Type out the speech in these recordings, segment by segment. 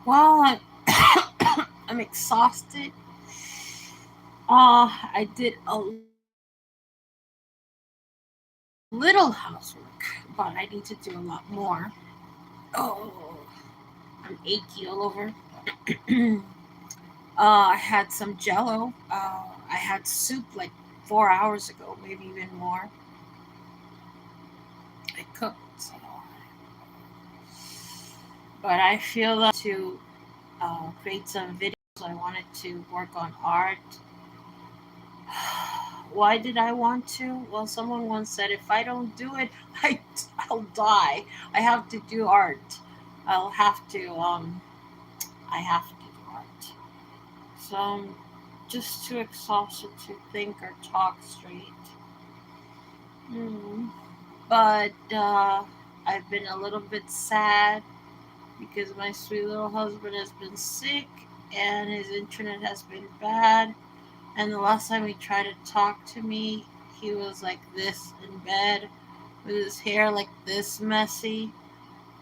Well, I'm exhausted. I did a little housework, but I need to do a lot more. Oh, I'm achy all over. I had some jello. I had soup like 4 hours ago, maybe even more. I cooked, so. But I feel to create some videos. I wanted to work on art. Why did I want to? Well, someone once said, if I don't do it, I, I'll die. I have to do art. I'll have to, I have to do art. So I'm just too exhausted to think or talk straight. Hmm. But I've been a little bit sad because my sweet little husband has been sick and his internet has been bad. And the last time he tried to talk to me, he was like this in bed with his hair like this messy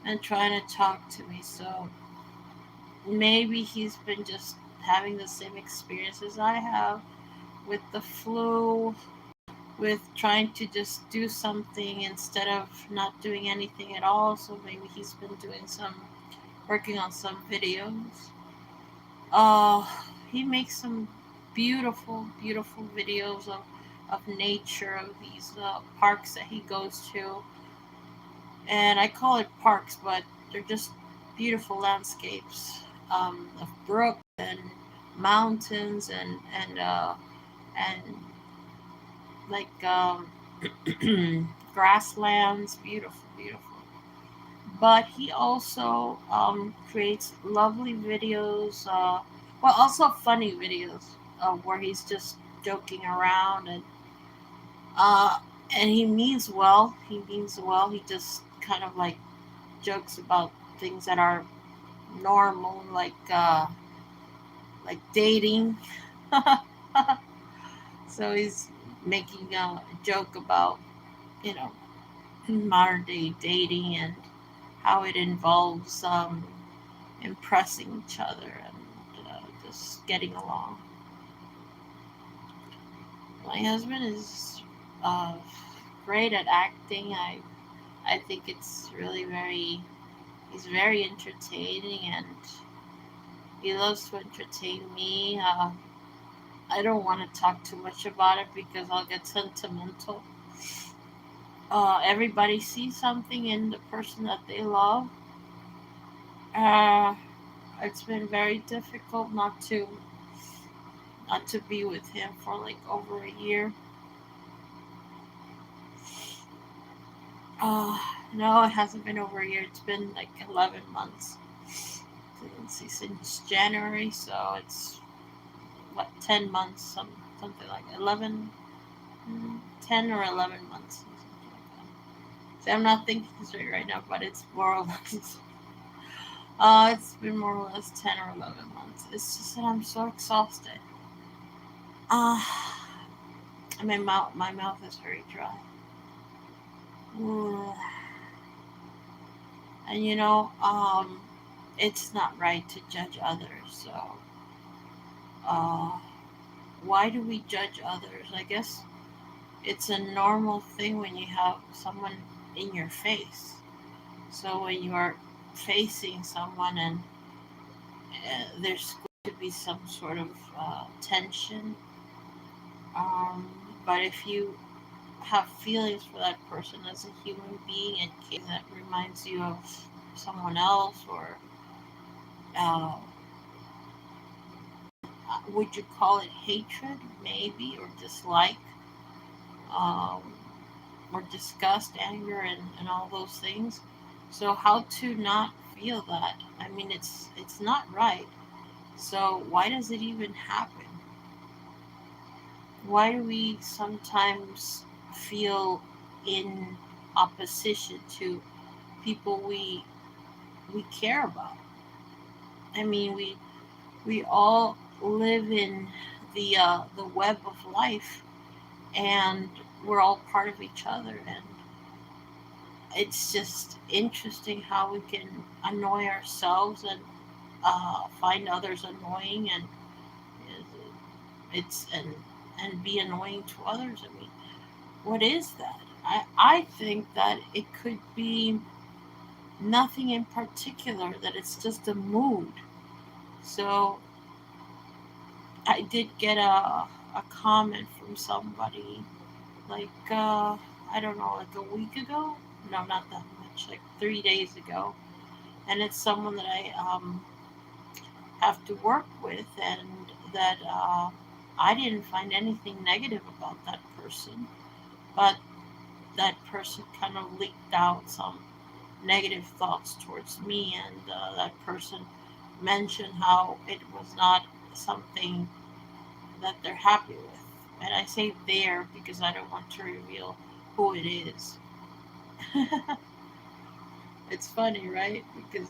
and trying to talk to me. So maybe he's been just having the same experiences I have with the flu, with trying to just do something instead of not doing anything at all. So maybe he's been working on some videos. Uh, he makes some beautiful, beautiful videos of nature, of these parks that he goes to. And I call it parks, but they're just beautiful landscapes of brooks and mountains and like grasslands. Beautiful, beautiful. But he also creates lovely videos, well, also funny videos where he's just joking around uh, and he means well. He means well. He just kind of like jokes about things that are normal, like dating. So he's making a joke about you know modern day dating and how it involves impressing each other and just getting along. My husband is uh, great at acting. I think it's really very he's very entertaining and he loves to entertain me. I don't want to talk too much about it because I'll get sentimental. Everybody sees something in the person that they love. Uh, it's been very difficult not to be with him for like over a year. Uh, no, it hasn't been over a year. It's been like 11 months since January, so it's what 10 months, something like 11, 10 or 11 months, something like that. See, I'm not thinking straight right now, but it's more or less. It's been more or less 10 or 11 months. It's just that I'm so exhausted. Uh, my mouth is very dry. Ugh. And it's not right to judge others. So, uh, why do we judge others? I guess it's a normal thing when you have someone in your face. So when you are facing someone and there's going to be some sort of tension. But if you have feelings for that person as a human being and that reminds you of someone else, or uh, would you call it hatred, maybe, or dislike, um, or disgust, anger, and all those things? So how to not feel that? I mean, it's not right. So why does it even happen? Why do we sometimes feel in opposition to people we care about? I mean, we all live in the web of life, and we're all part of each other. And it's just interesting how we can annoy ourselves find others annoying, and it's and be annoying to others. I mean, what is that? I think that it could be nothing in particular, that it's just a mood. So I did get a comment from somebody, like I don't know, like a week ago. No, not that much, like 3 days ago. And it's someone that I have to work with, and that I didn't find anything negative about that person, but that person kind of leaked out some negative thoughts towards me, and that person mentioned how it was not something that they're happy with. And I say there because I don't want to reveal who it is. It's funny, right? Because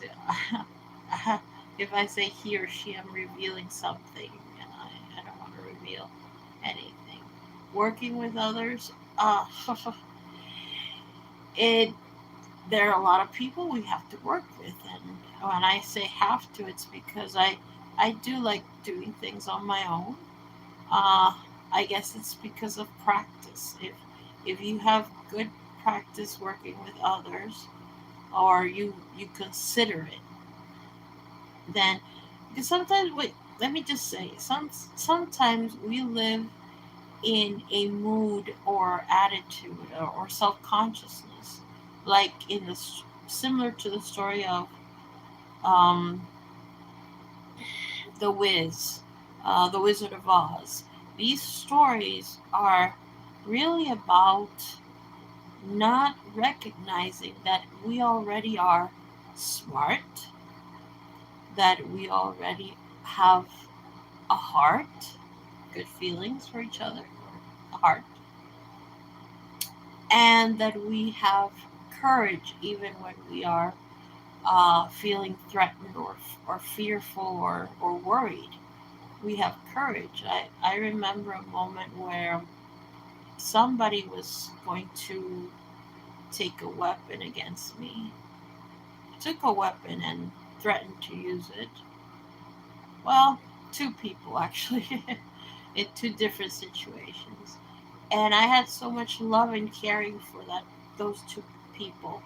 if I say he or she, I'm revealing something, and I don't want to reveal anything. Working with others, it there are a lot of people we have to work with, and when I say have to, it's because I do like doing things on my own. Uh, I guess it's because of practice. If you have good practice working with others, or you consider it, then because sometimes wait, let me just say, sometimes we live in a mood or attitude, or self consciousness, like in this, similar to the story of um, the Wiz, the Wizard of Oz. These stories are really about not recognizing that we already are smart, that we already have a heart, good feelings for each other, a heart, and that we have courage even when we are feeling threatened, or fearful, or worried. We have courage. I remember a moment where somebody was going to take a weapon against me, took a weapon and threatened to use it. Well, two people actually, in two different situations. And I had so much love and caring for those two people,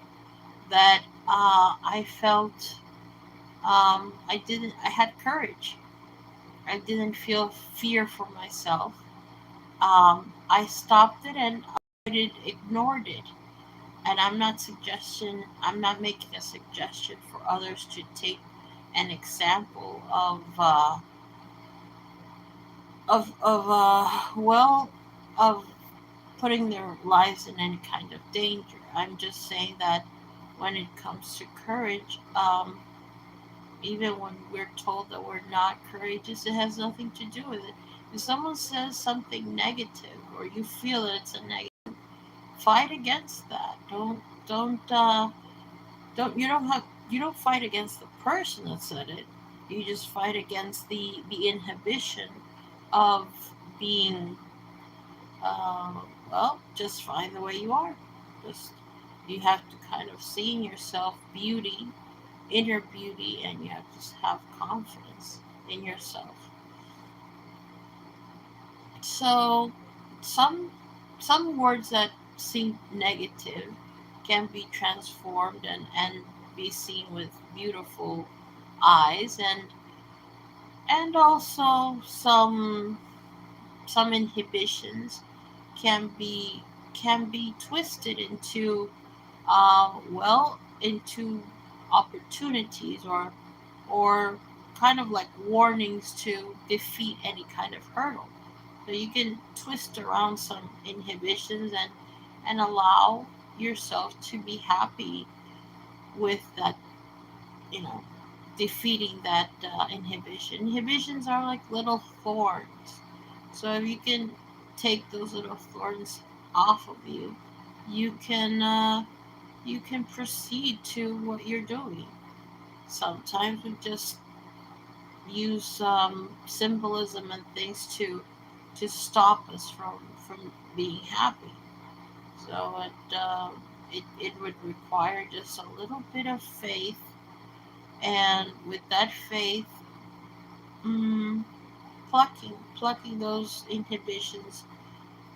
that I felt I had courage. I didn't feel fear for myself. I stopped it and ignored it. And I'm not making a suggestion for others to take an example of of putting their lives in any kind of danger. I'm just saying that when it comes to courage, even when we're told that we're not courageous, it has nothing to do with it. If someone says something negative, or you feel that it's a negative, fight against that. Don't don't you don't have you don't fight against the person that said it. You just fight against the inhibition of being just fine the way you are. Just you have to kind of see in yourself beauty, inner beauty, and you have to have confidence in yourself. So some some words that seem negative can be transformed, and be seen with beautiful eyes, and also some inhibitions can be twisted into into opportunities, or kind of like warnings to defeat any kind of hurdle. So you can twist around some inhibitions, and allow yourself to be happy with that, you know, defeating that inhibition. Inhibitions are like little thorns. So if you can take those little thorns off of you, you can you can proceed to what you're doing. Sometimes we just use symbolism and things to stop us from being happy. So it would require just a little bit of faith, And with that faith, mm, plucking those inhibitions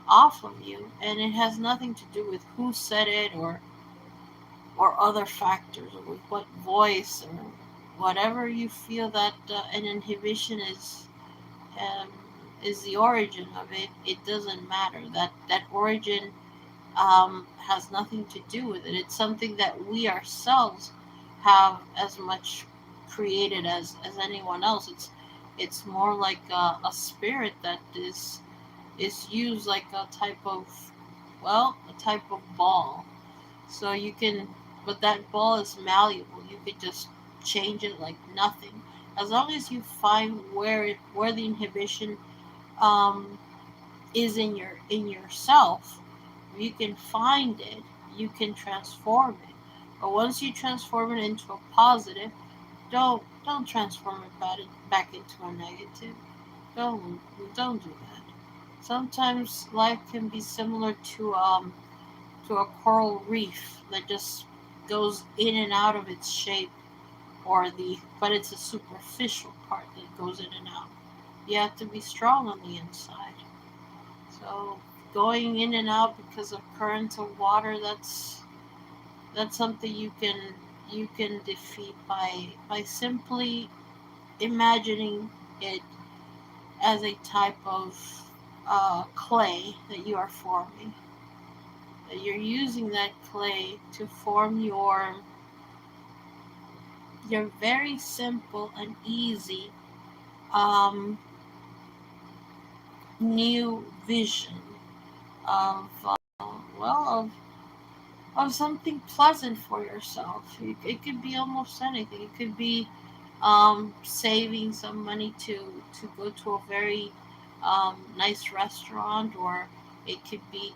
off of you, and it has nothing to do with who said it or other factors or with what voice or whatever you feel that an inhibition um, is the origin of it. It doesn't matter. That origin has nothing to do with it. It's something that we ourselves have as much created as anyone else. It's more like a spirit that is used like a type of, well, a type of ball. So you can, but that ball is malleable. You could just change it like nothing. As long as you find where the inhibition um, is in yourself, you can find it. You can transform it. But once you transform it into a positive, don't transform it back into a negative. Don't don't do that. Sometimes life can be similar to a coral reef that just goes in and out of its shape, or the but it's a superficial part that goes in and out. You have to be strong on the inside. So going in and out because of currents of water, that's something you can defeat by simply imagining it as a type of clay that you are forming. That you're using that clay to form your very simple and easy um, new vision of well of something pleasant for yourself. It could be almost anything. It could be saving some money to go to a very nice restaurant, or it could be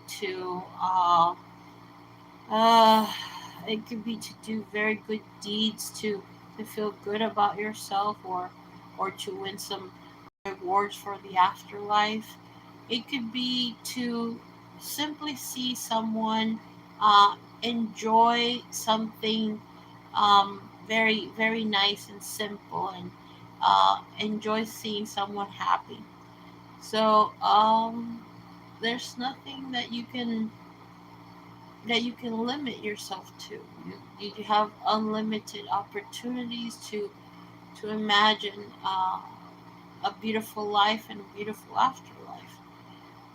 uh, it could be to do very good deeds to feel good about yourself, or to win some rewards for the afterlife. It could be to simply see someone enjoy something very nice and simple, and enjoy seeing someone happy. So there's nothing that you can limit yourself to. You have unlimited opportunities to imagine a beautiful life and a beautiful afterlife.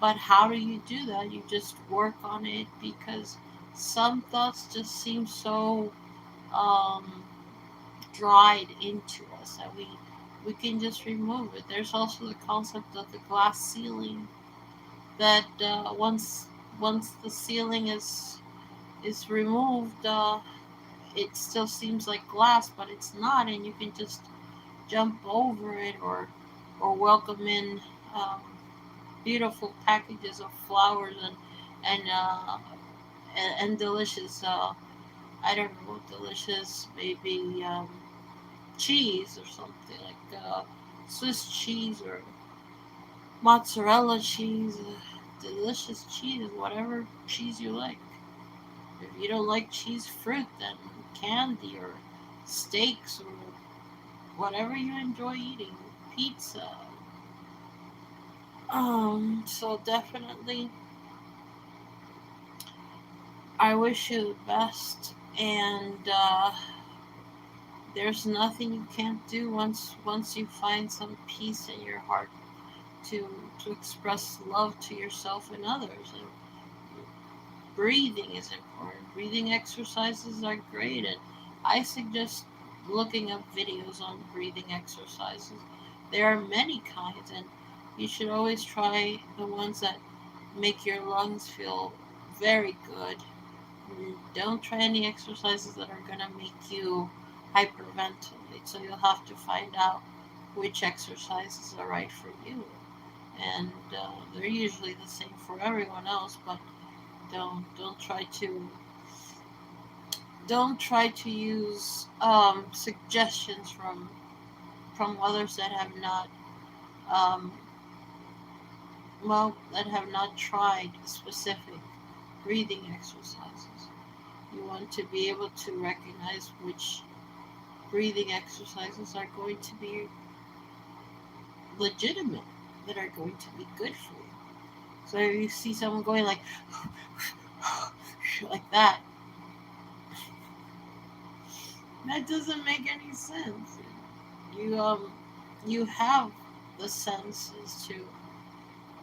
But how do you do that? You just work on it, because some thoughts just seem so um, dried into us that we can just remove it. There's also the concept of the glass ceiling, that once the ceiling is removed, it still seems like glass, but it's not, and you can just jump over it, or welcome in um, beautiful packages of flowers and and delicious. I don't know, delicious maybe cheese or something like Swiss cheese or mozzarella cheese, delicious cheese, whatever cheese you like. If you don't like cheese fruit, then candy or steaks or whatever you enjoy eating, pizza. So definitely, I wish you the best, and there's nothing you can't do once you find some peace in your heart to express love to yourself and others. And breathing is important. Breathing exercises are great, and I suggest looking up videos on breathing exercises. There are many kinds, and you should always try the ones that make your lungs feel very good. Don't try any exercises that are going to make you hyperventilate. So you'll have to find out which exercises are right for you. And they're usually the same for everyone else, but don't try to use suggestions from others that have not um, that have not tried specific breathing exercises. You want to be able to recognize breathing exercises are going to be legitimate, that are going to be good for you. So if you see someone going like that doesn't make any sense. You you have the senses to.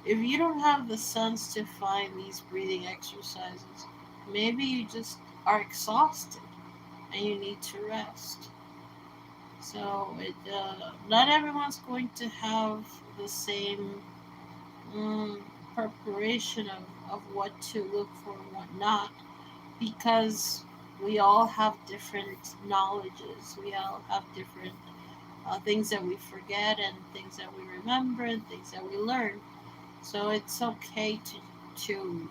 If you don't have the sense to find these breathing exercises, maybe you just are exhausted and you need to rest. So not everyone's going to have the same mm, preparation of what to look for and what not, because we all have different knowledges. We all have different things that we forget and things that we remember and things that we learn. So it's okay to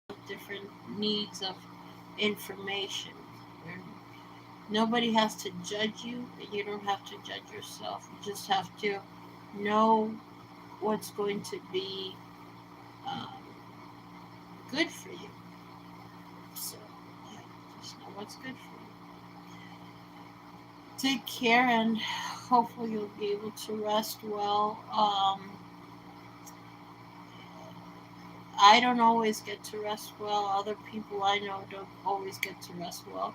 have different needs of information. And nobody has to judge you, and you don't have to judge yourself. You just have to know what's going to be um, good for you. So, yeah, just know what's good for you. Take care, and hopefully you'll be able to rest well. I don't always get to rest well. Other people I know don't always get to rest well.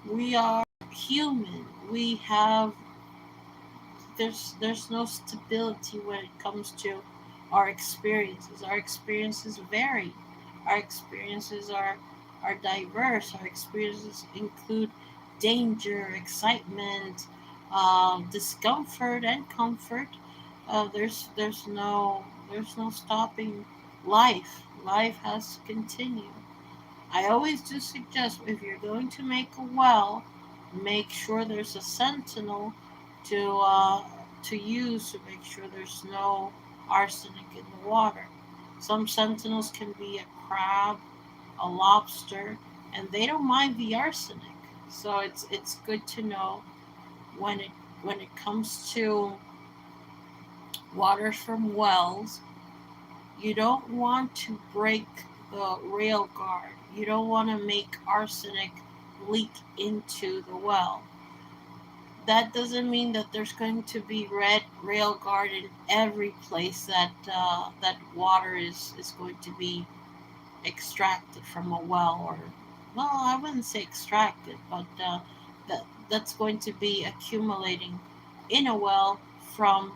We are human. We have there's no stability when it comes to our experiences. Our experiences vary. Our experiences are diverse. Our experiences include danger, excitement, discomfort, and comfort. There's no stopping life. Life has to continue. I always do suggest, if you're going to make a well, make sure there's a sentinel to use to make sure there's no arsenic in the water. Some sentinels can be a crab, a lobster, and they don't mind the arsenic. So it's good to know when it comes to water from wells. You don't want to break the rail guard. You don't want to make arsenic leak into the well. That doesn't mean that there's going to be red rail guard in every place that water is going to be extracted from a well, or well, I wouldn't say extracted, but that's going to be accumulating in a well from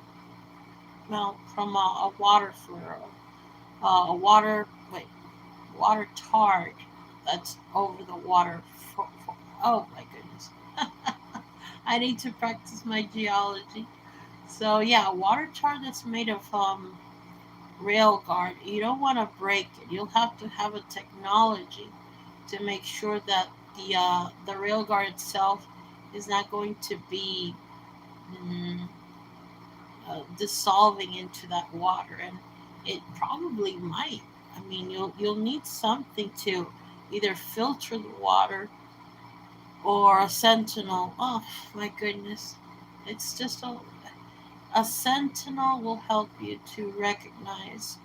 from a water furrow, a water wait water tard that's over the water. Oh my goodness. I need to practice my geology. So yeah, water chart that's made of rail guard. You don't want to break it. You'll have to have a technology to make sure that the rail guard itself is not going to be mm, dissolving into that water, and it probably might. I mean, you'll need something to either filter the water or a sentinel. Oh my goodness, it's just a sentinel will help you to recognize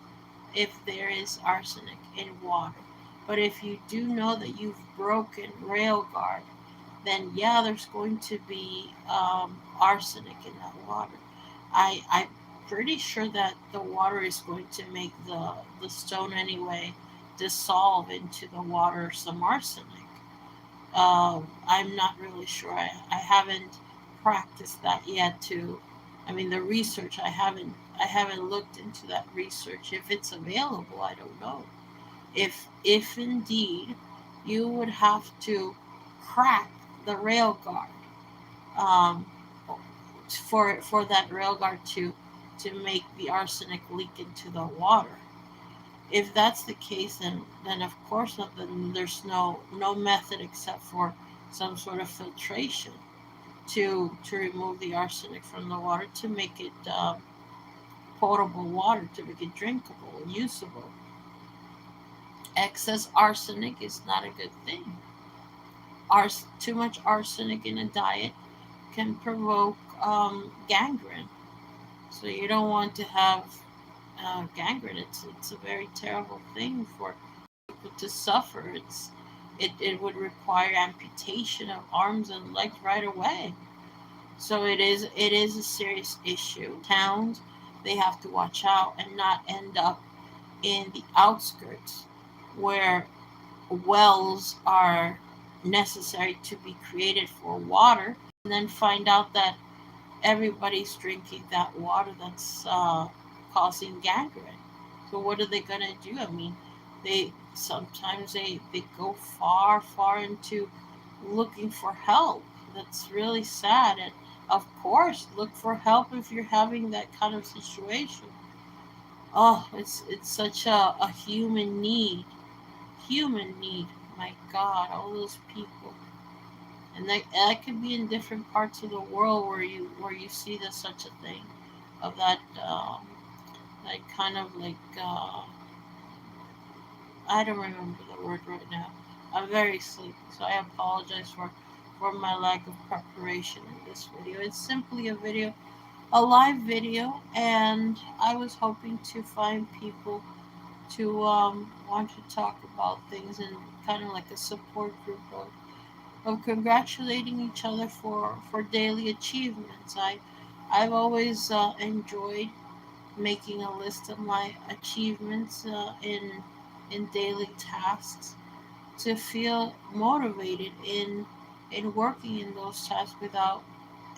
if there is arsenic in water. But if you do know that you've broken rail guard, then yeah, there's going to be arsenic in that water. I'm pretty sure that the water is going to make the stone anyway dissolve into the water some arsenic. I'm not really sure. I haven't practiced that yet. I mean, the research I haven't looked into that research. If it's available, I don't know. If indeed you would have to crack the rail guard um, for that rail guard to make the arsenic leak into the water. If that's the case, then of course not. Then there's no method except for some sort of filtration to remove the arsenic from the water, to make it potable water, to make it drinkable and usable. Excess arsenic is not a good thing. Too much arsenic in a diet can provoke gangrene. So you don't want to have gangrene. It's a very terrible thing for people to suffer. It would require amputation of arms and legs right away. So it is a serious issue. Towns, they have to watch out and not end up in the outskirts where wells are necessary to be created for water, and then find out that everybody's drinking that water that's causing gangrene. So what are they gonna do? I mean, they sometimes they go far into looking for help. That's really sad. And of course, look for help if you're having that kind of situation. Oh, it's such a human need. Human need. My God, all those people. And that could be in different parts of the world where you see there's such a thing of that kind of like I don't remember the word right now. I'm very sleepy, so I apologize for my lack of preparation in this video. It's simply a video, a live video, and I was hoping to find people to want to talk about things and kind of like a support group of congratulating each other for daily achievements. I've always enjoyed making a list of my achievements in daily tasks to feel motivated in working in those tasks without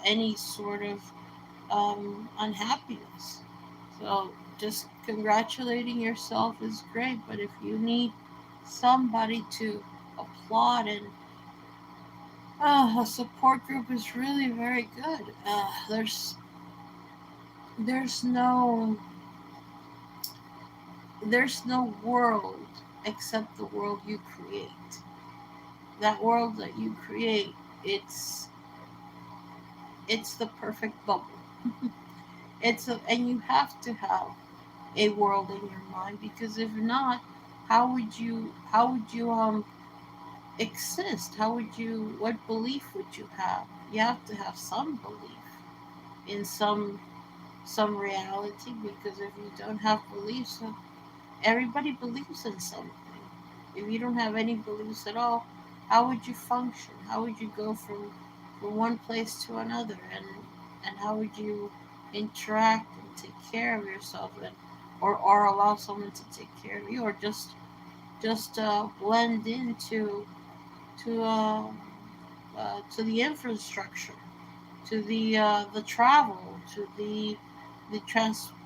any sort of unhappiness. So just congratulating yourself is great, but if you need somebody to applaud and a support group is really very good. There's no there's no world except the world you create. That world that you create, it's it's the perfect bubble. And you have to have a world in your mind because if not, how would you exist? How would you what belief would you have? You have to have some belief in some reality because if you don't have beliefs, everybody believes in something. If you don't have any beliefs at all, how would you function? How would you go from one place to another? And how would you interact and take care of yourself or allow someone to take care of you or just blend into to uh, to the infrastructure, to the travel, to the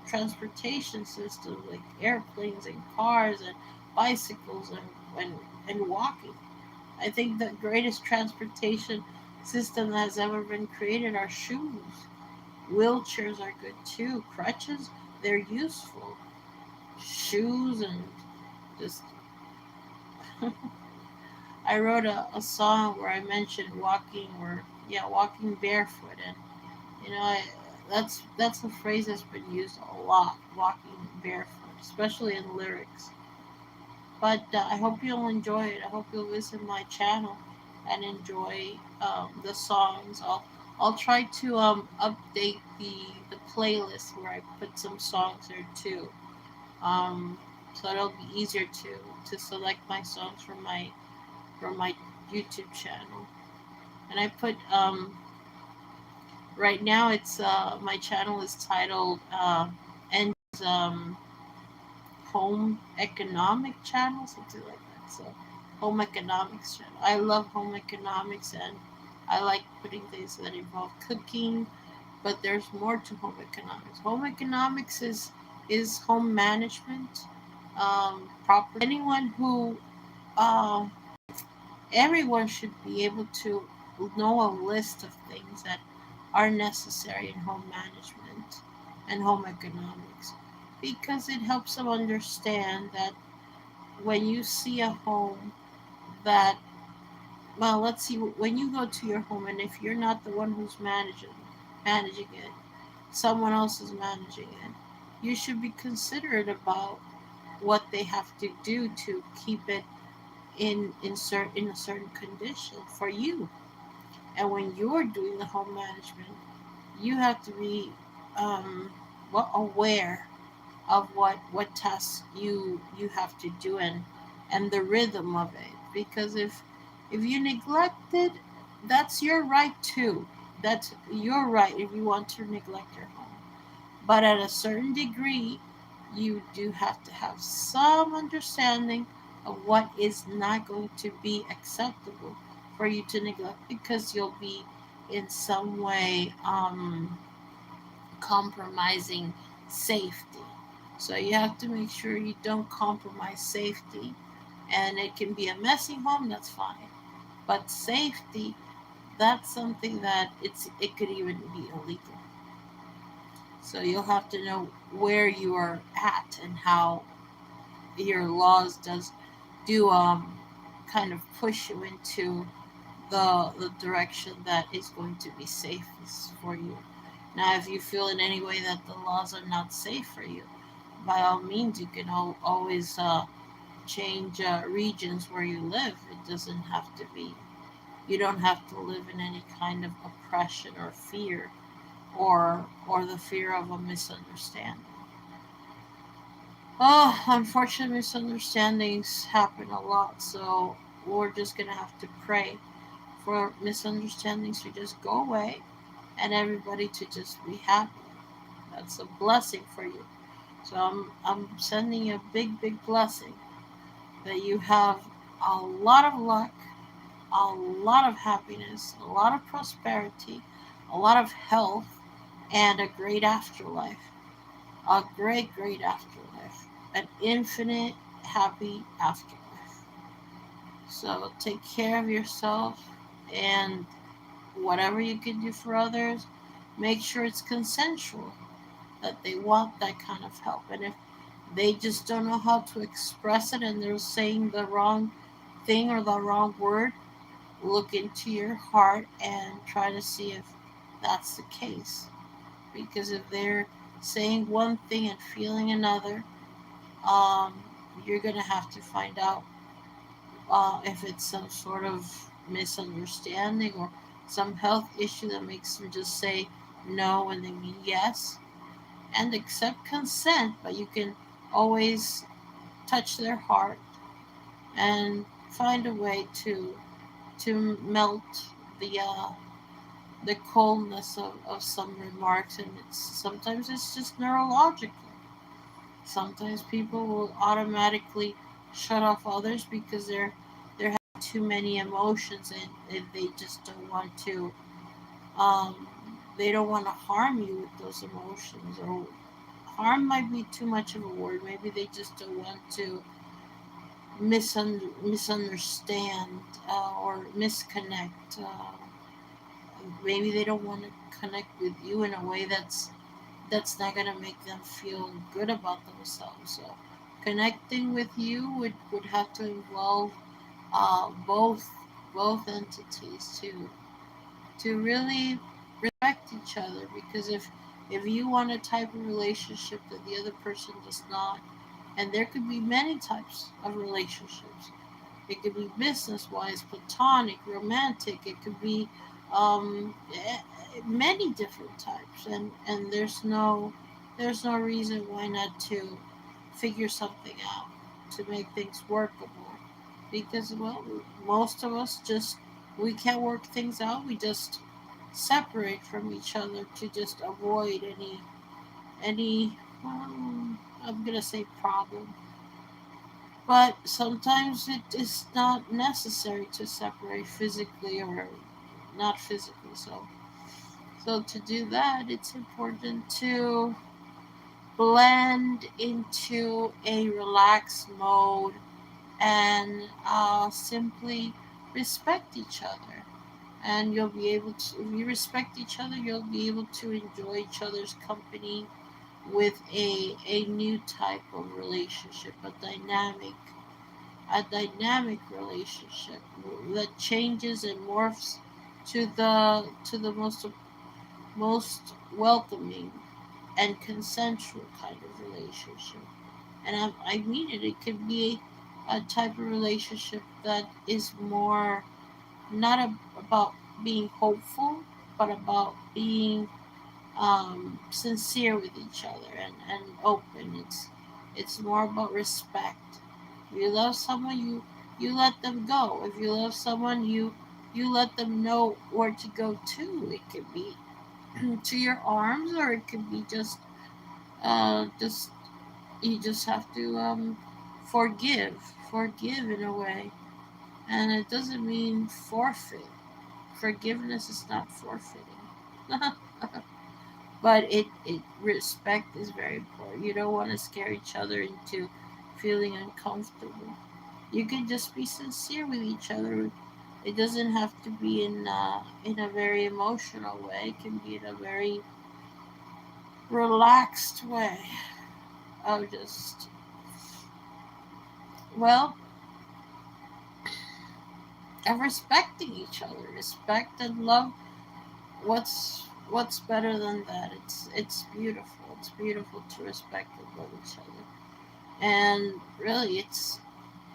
transportation system like airplanes and cars and bicycles and walking. I think the greatest transportation system that has ever been created are shoes. Wheelchairs are good too. Crutches, they're useful. Shoes and just I wrote a song where I mentioned walking or yeah, walking barefoot and you know, that's a phrase that's been used a lot, walking barefoot, especially in lyrics. But I hope you'll enjoy it. I hope you'll visit my channel and enjoy the songs. I'll try to update the playlist where I put some songs there too. Um, so it'll be easier to select my songs from my YouTube channel. And I put right now it's my channel is titled and home economic channel, something like that. So home economics channel. I love home economics and I like putting things that involve cooking, but there's more to home economics. Home economics is home management, property. Anyone who uh, everyone should be able to know a list of things that are necessary in home management and home economics because it helps them understand that when you see a home that well let's see when you go to your home and if you're not the one who's managing it, someone else is managing it, you should be considerate about what they have to do to keep it in a certain condition for you. And when you're doing the home management, you have to be um, well aware of what tasks you have to do and the rhythm of it. Because if you neglect it, that's your right too. That's you're right if you want to neglect your home. But at a certain degree, you do have to have some understanding of what is not going to be acceptable for you to neglect because you'll be in some way compromising safety. So you have to make sure you don't compromise safety. And it can be a messy home, that's fine. But safety, that's something that it could even be illegal. So you'll have to know where you are at and how your laws does do kind of push you into the direction that is going to be safest for you. Now, if you feel in any way that the laws are not safe for you, by all means, you can always change regions where you live. It doesn't have to be. You don't have to live in any kind of oppression or fear, or the fear of a misunderstanding. Oh, unfortunate misunderstandings happen a lot, so we're just gonna have to pray for misunderstandings to just go away and everybody to just be happy. That's a blessing for you. So I'm sending you a big blessing that you have a lot of luck, a lot of happiness, a lot of prosperity, a lot of health, and a great afterlife. A great afterlife. An infinite happy afterlife. So take care of yourself, and whatever you can do for others, make sure it's consensual, that they want that kind of help. And if they just don't know how to express it and they're saying the wrong thing or the wrong word, look into your heart and try to see if that's the case. Because if they're saying one thing and feeling another, um, you're going to have to find out if it's some sort of misunderstanding or some health issue that makes them just say no when they mean yes, and accept consent, but you can always touch their heart and find a way to melt the coldness of some remarks. And sometimes it's just neurological. Sometimes people will automatically shut off others because they're having too many emotions, and they just don't want to um, they don't want to harm you with those emotions. Or harm might be too much of a word. Maybe they just don't want to misunderstand or misconnect. Maybe they don't want to connect with you in a way that's not going to make them feel good about themselves. So connecting with you would have to involve both entities to really respect each other, because if you want a type of relationship that the other person does not, and there could be many types of relationships. It could be business wise, platonic, romantic. It could be many different types, and there's no reason why not to figure something out to make things workable. Because well, most of us just we can't work things out. We just separate from each other to just avoid any I'm gonna say problem. But sometimes it is not necessary to separate physically or not physically. So to do that, it's important to blend into a relaxed mode and simply respect each other. And you'll be able to, if you respect each other, you'll be able to enjoy each other's company with a new type of relationship, a dynamic relationship that changes and morphs to the most welcoming and consensual kind of relationship. And I mean it. It could be a type of relationship that is more not about being hopeful, but about being sincere with each other and open. It's more about respect. If you love someone, you let them go. If you love someone, you let them know where to go to. It could be to your arms, or it could be just you just have to forgive in a way, and it doesn't mean forfeit. Forgiveness is not forfeiting. But it respect is very important. You don't want to scare each other into feeling uncomfortable. You can just be sincere with each other. It doesn't have to be in a very emotional way. It can be in a very relaxed way of just, well, of respecting each other. Respect and love. What's better than that? It's beautiful. It's beautiful to respect and love each other. And really, it's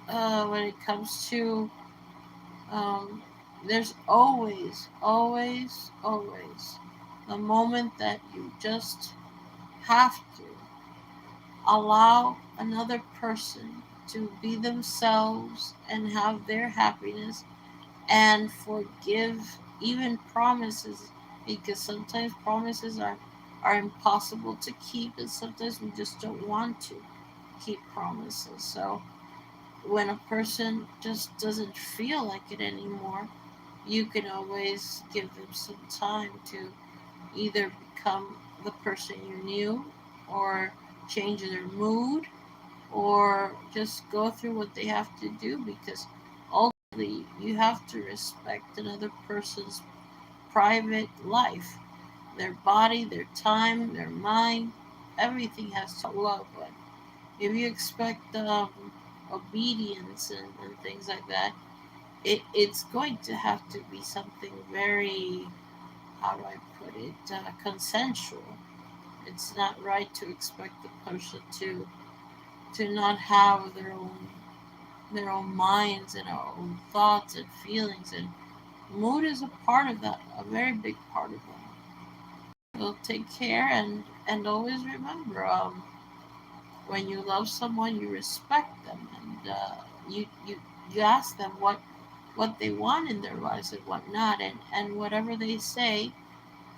when it comes to um, there's always the moment that you just have to allow another person to be themselves and have their happiness, and forgive even promises, because sometimes promises are impossible to keep, and sometimes we just don't want to keep promises. So when a person just doesn't feel like it anymore, you can always give them some time to either become the person you knew, or change their mood, or just go through what they have to do, because ultimately you have to respect another person's private life, their body, their time, their mind. Everything has to love. But if you expect obedience and things like that, it's going to have to be something very, how do I put it, consensual. It's not right to expect the person to not have their own minds and our own thoughts and feelings, and mood is a part of that, a very big part of that. So take care, and always remember, when you love someone, you respect them, and you ask them what they want in their lives and what not, and whatever they say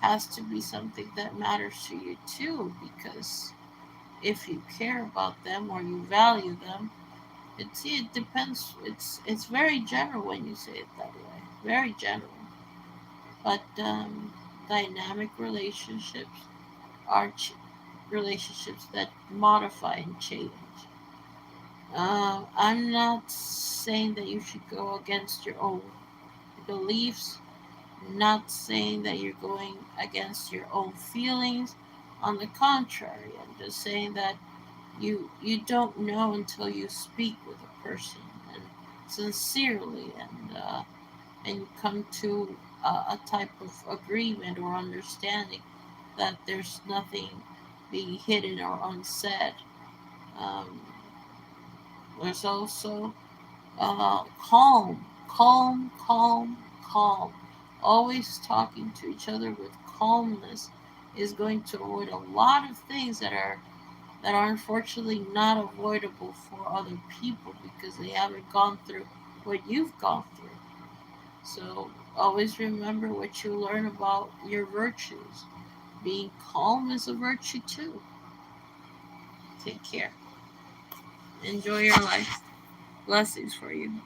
has to be something that matters to you too, because if you care about them or you value them, it depends. It's very general when you say it that way, very general. But dynamic relationships are relationships that modify and change. I'm not saying that you should go against your own beliefs, not saying that you're going against your own feelings. On the contrary, I'm just saying that you don't know until you speak with a person, and sincerely, and you come to a type of agreement or understanding that there's nothing being hidden or unsaid. Um, there's also calm. Always talking to each other with calmness is going to avoid a lot of things that are unfortunately not avoidable for other people, because they haven't gone through what you've gone through. So always remember what you learn about your virtues. Being calm is a virtue too. Take care. Enjoy your life. Blessings for you.